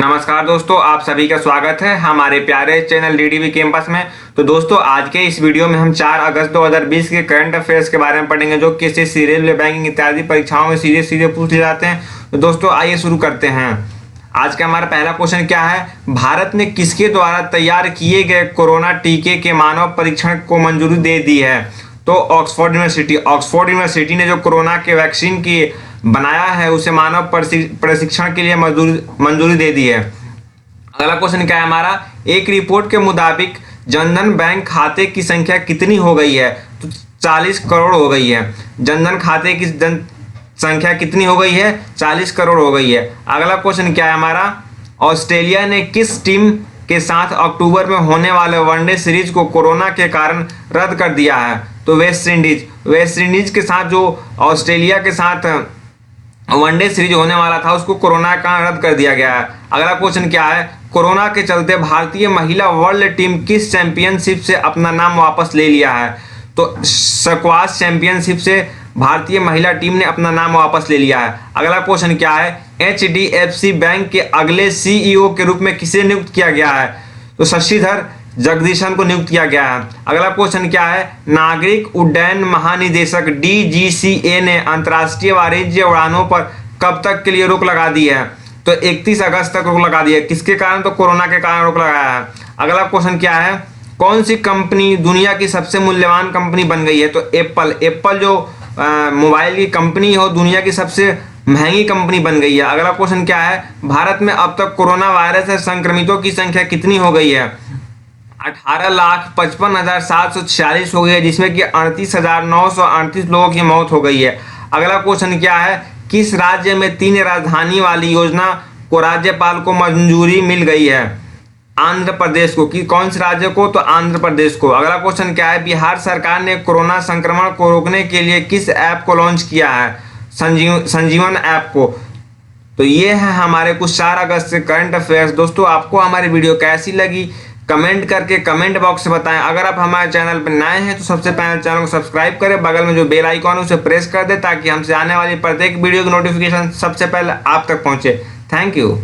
नमस्कार दोस्तों, आप सभी का स्वागत है हमारे प्यारे चैनल डीडीबी कैंपस में। तो दोस्तों, आज के इस वीडियो में हम 4 अगस्त 2020 के करंट अफेयर्स के बारे में पढ़ेंगे, जो कि एसएससी, रेलवे, बैंकिंग इत्यादि परीक्षाओं में सीधे सीधे पूछ जाते हैं। तो दोस्तों आइए शुरू करते हैं। आज का हमारा पहला क्वेश्चन क्या है? भारत ने किसके द्वारा तैयार किए गए कोरोना टीके के मानव परीक्षण को मंजूरी दे दी है? तो ऑक्सफोर्ड यूनिवर्सिटी ने जो कोरोना के वैक्सीन की बनाया है उसे मानव प्रशिक्षण के लिए मंजूरी दे दी है। अगला क्वेश्चन क्या है हमारा? एक रिपोर्ट के मुताबिक जनधन बैंक खाते की संख्या कितनी हो गई है? तो 40 करोड़ हो गई है। जनधन खाते की संख्या कितनी हो गई है? 40 करोड़ हो गई है। अगला क्वेश्चन क्या है हमारा? ऑस्ट्रेलिया ने किस टीम के साथ अक्टूबर में होने वाले वनडे सीरीज को कोरोना के कारण रद्द कर दिया है? तो वेस्ट इंडीज के साथ जो ऑस्ट्रेलिया के साथ वनडे सीरीज होने वाला था उसको कोरोना का रद्द कर दिया गया है। अगला क्वेश्चन क्या है? कोरोना के चलते भारतीय महिला वर्ल्ड टीम किस चैंपियनशिप से अपना नाम वापस ले लिया है? तो स्क्वाश चैंपियनशिप से भारतीय महिला टीम ने अपना नाम वापस ले लिया है। अगला क्वेश्चन क्या है? HDFC बैंक के अगले CEO के रूप में किसे नियुक्त किया गया है? तो शशिधर जगदीशन को नियुक्त किया गया है। अगला क्वेश्चन क्या है? नागरिक उड्डयन महानिदेशक DGCA ने अंतर्राष्ट्रीय वाणिज्य उड़ानों पर कब तक के लिए रोक लगा दी है? तो 31 अगस्त तक रोक लगा दी है। किसके कारण? तो कोरोना के कारण रोक लगाया है। अगला क्वेश्चन क्या है? कौन सी कंपनी दुनिया की सबसे मूल्यवान कंपनी बन गई है? तो एप्पल जो मोबाइल की कंपनी हो दुनिया की सबसे महंगी कंपनी बन गई है। अगला क्वेश्चन क्या है? भारत में अब तक कोरोना वायरस से संक्रमितों की संख्या कितनी हो गई है? 18,55,746 हो गई है, जिसमें कि 38,938 लोगों की मौत हो गई है। अगला क्वेश्चन क्या है? किस राज्य में 3 राजधानी वाली योजना को राज्यपाल को मंजूरी मिल गई है? आंध्र प्रदेश को। कि कौन से राज्य को? तो आंध्र प्रदेश को। अगला क्वेश्चन क्या है? बिहार सरकार ने कोरोना संक्रमण को रोकने के लिए किस ऐप को लॉन्च किया है? संजीवन ऐप को। तो ये है हमारे कुछ 4 अगस्त के करंट अफेयर्स। दोस्तों, आपको हमारी वीडियो कैसी लगी कमेंट करके कमेंट बॉक्स से बताएं। अगर आप हमारे चैनल पर नए हैं तो सबसे पहले चैनल को सब्सक्राइब करें, बगल में जो बेल आइकॉन है उसे प्रेस कर दें ताकि हमसे आने वाली प्रत्येक वीडियो की नोटिफिकेशन सबसे पहले आप तक पहुंचे। Thank you.